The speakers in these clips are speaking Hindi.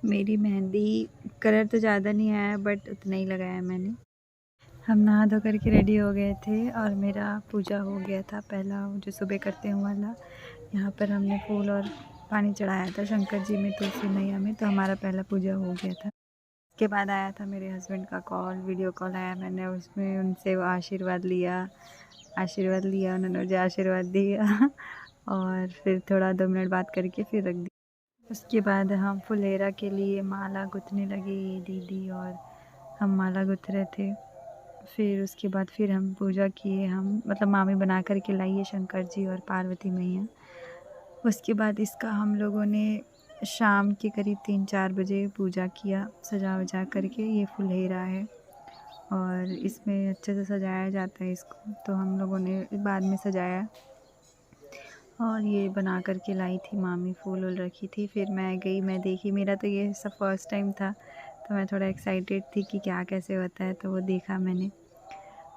मेरी मेहंदी कलर तो ज़्यादा नहीं आया बट उतना ही लगाया मैंने। हम नहा धो करके रेडी हो गए थे और मेरा पूजा हो गया था पहला जो सुबह करते हैं वाला। यहाँ पर हमने फूल और पानी चढ़ाया था शंकर जी में, तुलसी मैया में, तो हमारा पहला पूजा हो गया था। उसके बाद आया था मेरे हस्बैंड का कॉल, वीडियो कॉल आया, मैंने उसमें उनसे आशीर्वाद लिया उन्होंने मुझे आशीर्वाद दिया और फिर थोड़ा 2 मिनट बात करके फिर रख दिया। उसके बाद हम फुलेरा के लिए माला गुथने लगे, दीदी और हम माला गुथ रहे थे। फिर उसके बाद फिर हम पूजा किए, हम मतलब मामी बना कर के लाई है शंकर जी और पार्वती मैया। उसके बाद इसका हम लोगों ने शाम के करीब 3-4 बजे पूजा किया सजा वजा करके। ये फुलहेरा है और इसमें अच्छे से सजाया जाता है इसको, तो हम लोगों ने बाद में सजाया और ये बना कर के लाई थी मामी, फूल वूल रखी थी। फिर मैं गई, मैं देखी, मेरा तो ये सब फर्स्ट टाइम था तो मैं थोड़ा एक्साइटेड थी कि क्या कैसे होता है, तो वो देखा मैंने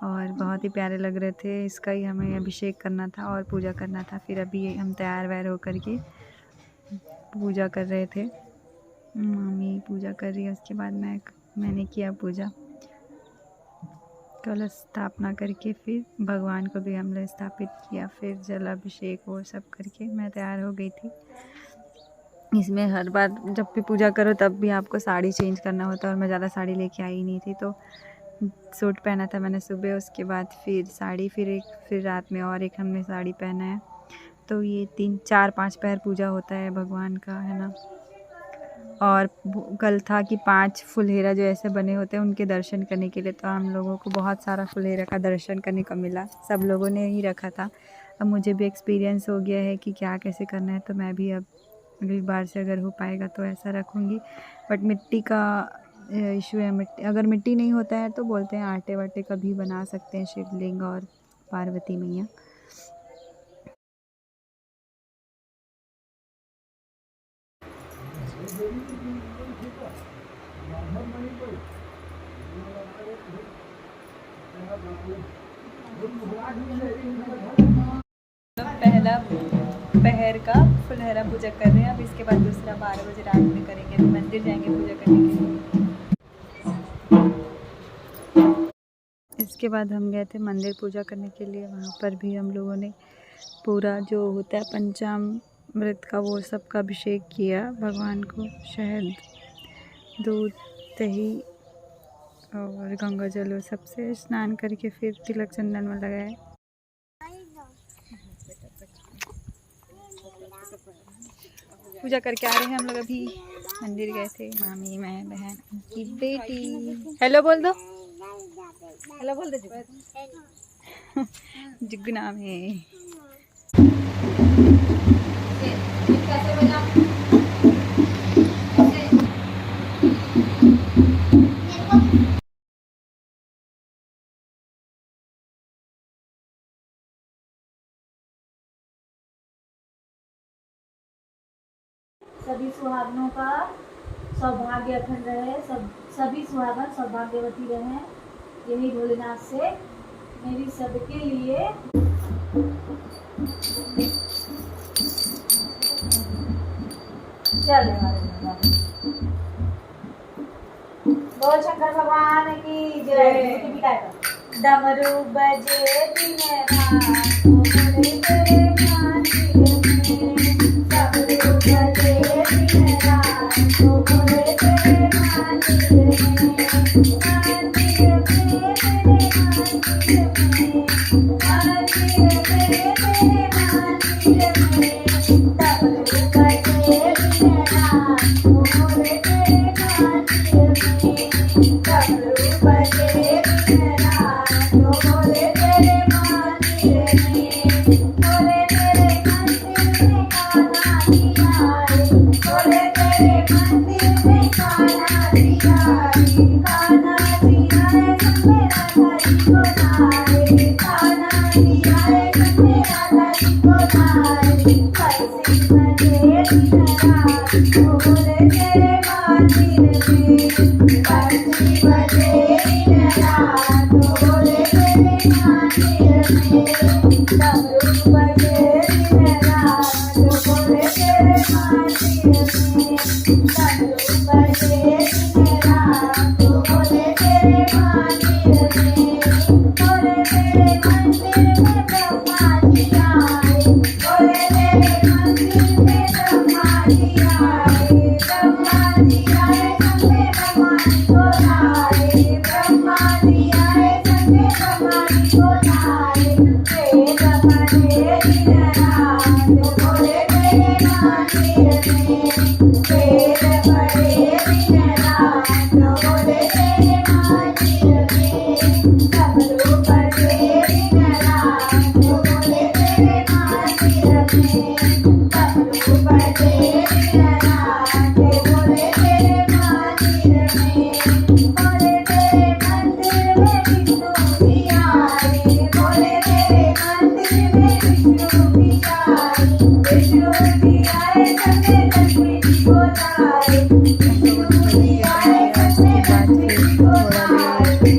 और बहुत ही प्यारे लग रहे थे। इसका ही हमें अभिषेक करना था और पूजा करना था। फिर अभी हम तैयार वैयार होकर के पूजा कर रहे थे, मामी पूजा कर रही है। उसके बाद मैंने किया पूजा, कलश स्थापना करके फिर भगवान को भी हमने स्थापित किया। फिर जल अभिषेक और सब करके मैं तैयार हो गई थी। इसमें हर बार जब भी पूजा करो तब भी आपको साड़ी चेंज करना होता है और मैं ज़्यादा साड़ी लेके आई नहीं थी, तो सूट पहना था मैंने सुबह, उसके बाद फिर साड़ी, फिर रात में और एक हमने साड़ी पहना है। तो ये 3-4-5 पैर पूजा होता है भगवान का, है ना। और कल था कि 5 फुलहेरा जो ऐसे बने होते हैं उनके दर्शन करने के लिए, तो हम लोगों को बहुत सारा फुलहेरा का दर्शन करने को मिला, सब लोगों ने ही रखा था। अब मुझे भी एक्सपीरियंस हो गया है कि क्या कैसे करना है, तो मैं भी अब अगली बार से अगर हो पाएगा तो ऐसा रखूँगी। बट मिट्टी का इशू है, अगर मिट्टी नहीं होता है तो बोलते हैं आटे वाटे का भी बना सकते हैं शिवलिंग और पार्वती मैया। पहला पहर का फुलहरा पूजा कर रहे हैं। अब इसके बाद दूसरा 12 बजे रात में करेंगे, तो मंदिर जाएंगे पूजा करने के लिए। इसके बाद हम गए थे मंदिर पूजा करने के लिए, वहाँ पर भी हम लोगों ने पूरा जो होता है पंचामृत का वो सब का अभिषेक किया भगवान को, शहद, दूध, दही और गंगा जल सबसे स्नान करके फिर तिलक चंदन में लगाए। पूजा करके आ रहे हैं हम लोग, अभी मंदिर गए थे, मामी, मैं, बहन, की बेटी। हेलो बोल दो, हेलो बोल दो। जिग्गू नाम है। सभी सुहागनों का सौभाग्य अखंड रहे, सभी सुहागन सौभाग्यवती रहे, यही भोलेनाथ से मेरी सबके लिए चल बोल शंकर भगवान की जय। डमरू बजे दिन रात भोले तेरे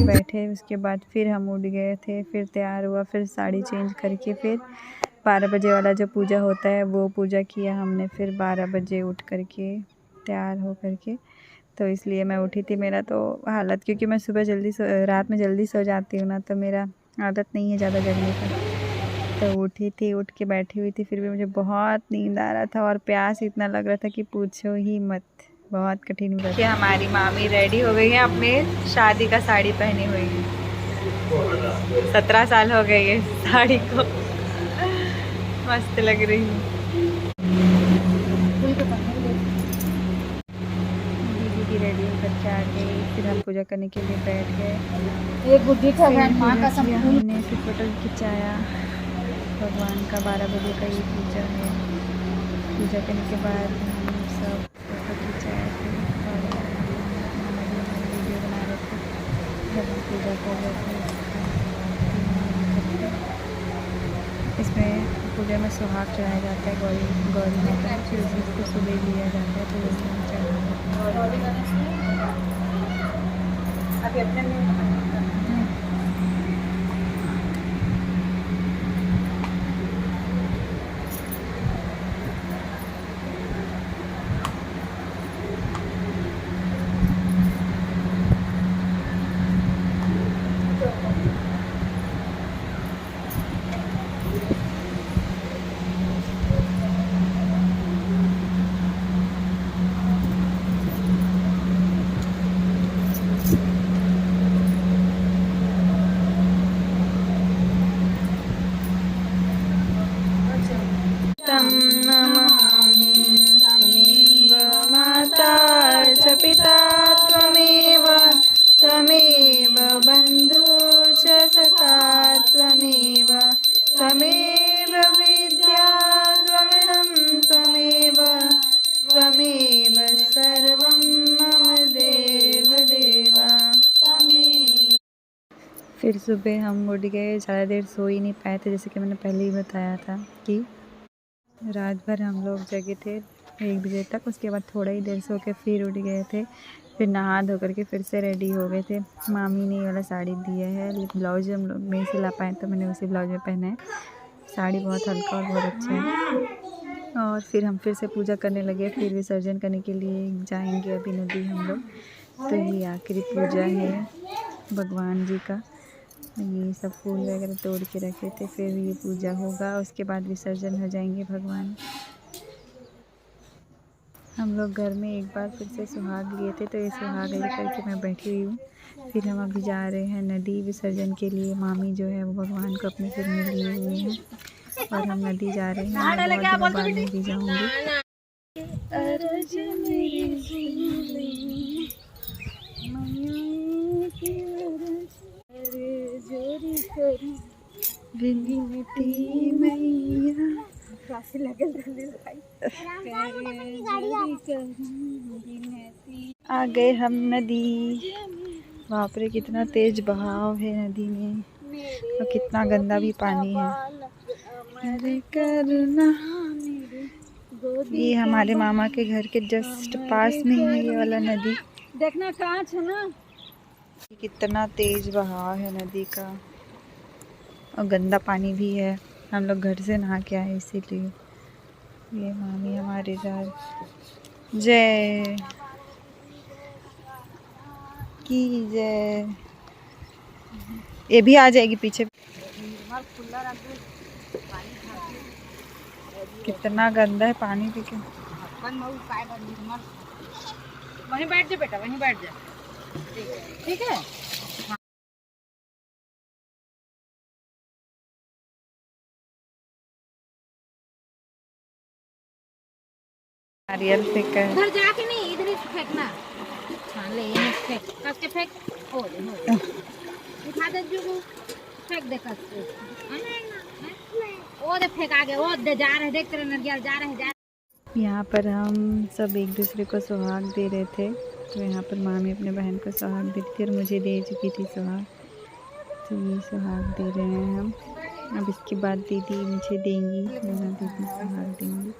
बैठे, उसके बाद फिर हम उठ गए थे, फिर तैयार हुआ, फिर साड़ी चेंज करके फिर 12 बजे वाला जो पूजा होता है वो पूजा किया हमने। फिर 12 बजे उठ करके तैयार हो करके, तो इसलिए मैं उठी थी। मेरा तो हालत, क्योंकि मैं सुबह रात में जल्दी सो जाती हूँ ना, तो मेरा आदत नहीं है ज़्यादा जगने का। तो उठी थी, उठ के बैठी हुई थी, फिर भी मुझे बहुत नींद आ रहा था और प्यास इतना लग रहा था कि पूछो ही मत, बहुत कठिन व्रत। कि हमारी मामी रेडी हो गई है, अपने शादी का साड़ी पहनी हुई है। 17 साल हो गई है साड़ी को, मस्त लग रही है। दीदी भी रेडी होकर के आ गई, फिर हम पूजा करने के लिए बैठ गए। एक गुड्डी का माँ का हमने फिर फोटो खिंचाया भगवान का। 12 बजे का ये पूजा है। पूजा करने के बाद हम सब फोटो खिंचाए थे और वीडियो बना रहे थे जब हम पूजा कर रहे थे। इसमें पूजा में सुहाग चढ़ाया जाता है गौरी माता, फिर उसको सुबह लिया जाता है, तो उसमें चढ़ाया पिता त्वमेव त्वमेव बन्धुश्च सखा त्वमेव त्वमेव विद्या द्रविणं त्वमेव सर्वं मम देव देवा। फिर सुबह हम उठ गए, ज़्यादा देर सो ही नहीं पाए थे, जैसे कि मैंने पहले ही बताया था कि रात भर हम लोग जगे थे 1 बजे तक। उसके बाद थोड़ा ही देर सो के फिर उठ गए थे, फिर नहा धो करके फिर से रेडी हो गए थे। मामी ने ये वाला साड़ी दिया है, ब्लाउज हम लोग नहीं सिला पाए तो मैंने उसी ब्लाउज में पहना है। साड़ी बहुत हल्का और बहुत अच्छा है। और फिर हम फिर से पूजा करने लगे, फिर विसर्जन करने के लिए जाएंगे अभी नदी हम लोग। तो ये आखिरी पूजा है भगवान जी का। ये सब फूल वगैरह तोड़ के रखे थे, फिर ये पूजा होगा, उसके बाद विसर्जन हो जाएंगे भगवान। हम लोग घर में एक बार फिर से सुहाग लिए थे, तो ये सुहाग लेकर के मैं बैठी हुई हूँ। फिर हम अभी जा रहे हैं नदी विसर्जन के लिए। मामी जो है वो भगवान को अपने सिर में लिए हुए हैं और हम नदी जा रहे हैं। मैं बहुत दिनों बाद नदी जाऊँगी। आ गए हम नदी। बाप रे, कितना तेज बहाव है नदी में और कितना गंदा भी पानी है। अरे करना, ये हमारे मामा के घर के जस्ट पास में है ये वाला नदी। देखना कांच है ना, कितना तेज बहाव है नदी का और गंदा पानी भी है। हम लोग घर से नहा के आए इसीलिए। ये मामी हमारे साथ जय की जय। ये भी आ जाएगी पीछे। कितना गंदा है पानी भी। वहीं बैठ जा बेटा, वहीं बैठ जा, ठीक है। नारियल फेंका है। उधर जाके नहीं, इधर ही फेंकना। हाँ ले, ये फेंक, कस के फेंक। हो दे उठा दे जो, फेंक दे कस के। वो दे फेंक आगे, वो दे जा रहे, देख तेरे नरियल जा रहे। यहाँ पर हम सब एक दूसरे को सुहाग दे रहे थे, तो यहाँ पर मामी अपने बहन को सुहाग दी थी और मुझे दे चुकी थी सुहाग। तो ये सुहाग दे रहे हैं हम। अब इसके बाद दीदी मुझे देंगी, दोनों दीदी सुहाग देंगी।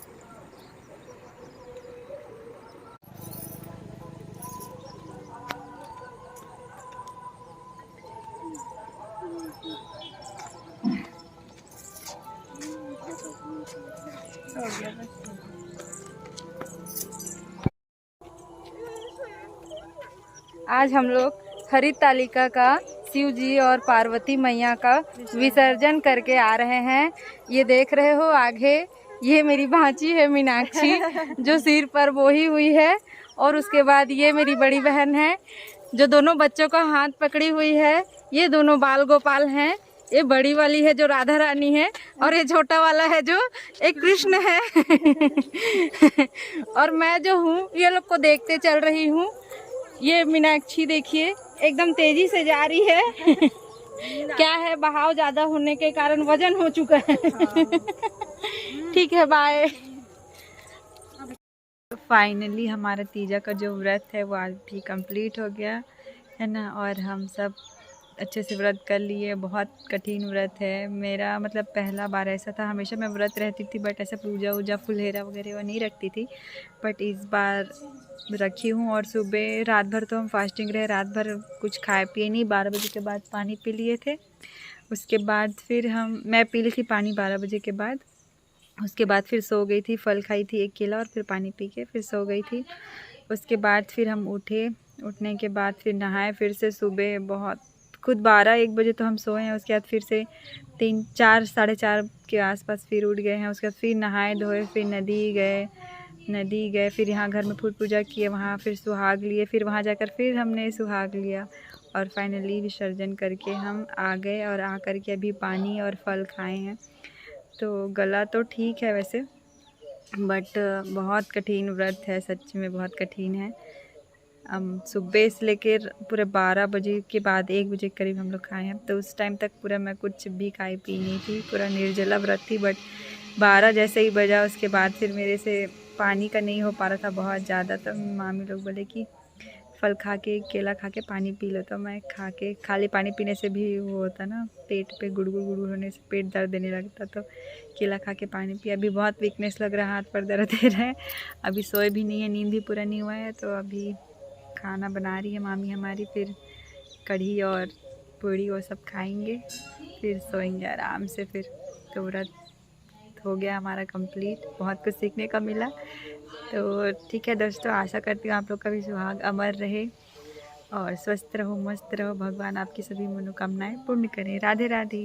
आज हम लोग हरितालिका का शिव जी और पार्वती मैया का विसर्जन करके आ रहे हैं। ये देख रहे हो आगे, ये मेरी भांजी है मीनाक्षी जो सिर पर बोही हुई है, और उसके बाद ये मेरी बड़ी बहन है जो दोनों बच्चों का हाथ पकड़ी हुई है। ये दोनों बाल गोपाल हैं। ये बड़ी वाली है जो राधा रानी है, और ये छोटा वाला है जो एक कृष्ण है। और मैं जो हूँ ये लोग को देखते चल रही हूँ। ये मीनाक्षी देखिए एकदम तेजी से जा रही है। क्या है, बहाव ज्यादा होने के कारण वजन हो चुका है। ठीक है, बाय। फाइनली हमारा तीजा का जो व्रत है वो आज भी कंप्लीट हो गया है ना, और हम सब अच्छे से व्रत कर लिए। बहुत कठिन व्रत है मेरा, मतलब पहला बार ऐसा था। हमेशा मैं व्रत रहती थी बट ऐसा पूजा वूजा फुलहेरा वगैरह वो नहीं रखती थी, बट इस बार रखी हूँ। और सुबह रात भर तो हम फास्टिंग रहे, रात भर कुछ खाए पिए नहीं। 12 बजे के बाद पानी पी लिए थे। उसके बाद फिर मैं पी ली थी पानी 12 बजे के बाद। उसके बाद फिर सो गई थी, फल खाई थी 1 केला और फिर पानी पी के फिर सो गई थी। उसके बाद फिर हम उठे, उठने के बाद फिर नहाए फिर से। सुबह बहुत खुद 12-1 बजे तो हम सोए हैं। उसके बाद फिर से 3-4 साढ़े 4 के आसपास फिर उठ गए हैं। उसके बाद फिर नहाए धोए, फिर नदी गए, फिर यहाँ घर में फूल पूजा किए, वहाँ फिर सुहाग लिए, फिर वहाँ जाकर फिर हमने सुहाग लिया, और फाइनली विसर्जन करके हम आ गए। और आकर के अभी पानी और फल खाए हैं। तो गला तो ठीक है वैसे, बट बहुत कठिन व्रत है, सच में बहुत कठिन है। सुबह से लेकर पूरे 12 बजे के बाद 1 बजे के करीब हम लोग खाए हैं। तो उस टाइम तक पूरा मैं कुछ भी खाई पी नहीं थी, पूरा निर्जला व्रत थी। बट 12 जैसे ही बजा उसके बाद फिर मेरे से पानी का नहीं हो पा रहा था बहुत ज़्यादा। तो मामी लोग बोले कि फल खा के, केला खा के पानी पी लो। तो मैं खा के, खाली पानी पीने से भी वो होता ना, पेट पे गुड़गुड़ होने से पेट दर्द देने लगता। तो केला खा के पानी पिया। अभी बहुत वीकनेस लग रहा है, हाथ पर दर्द दे रहा है। अभी सोए भी नहीं है, नींद भी पूरा नहीं हुआ है। तो अभी खाना बना रही है मामी हमारी, फिर कढ़ी और पूड़ी वो सब खाएंगे, फिर सोएंगे आराम से। फिर तो व्रत हो गया हमारा कंप्लीट। बहुत कुछ सीखने का मिला। तो ठीक है दोस्तों, आशा करती हूँ आप लोग का भी सुहाग अमर रहे और स्वस्थ रहो, मस्त रहो। भगवान आपकी सभी मनोकामनाएं पूर्ण करें। राधे राधे।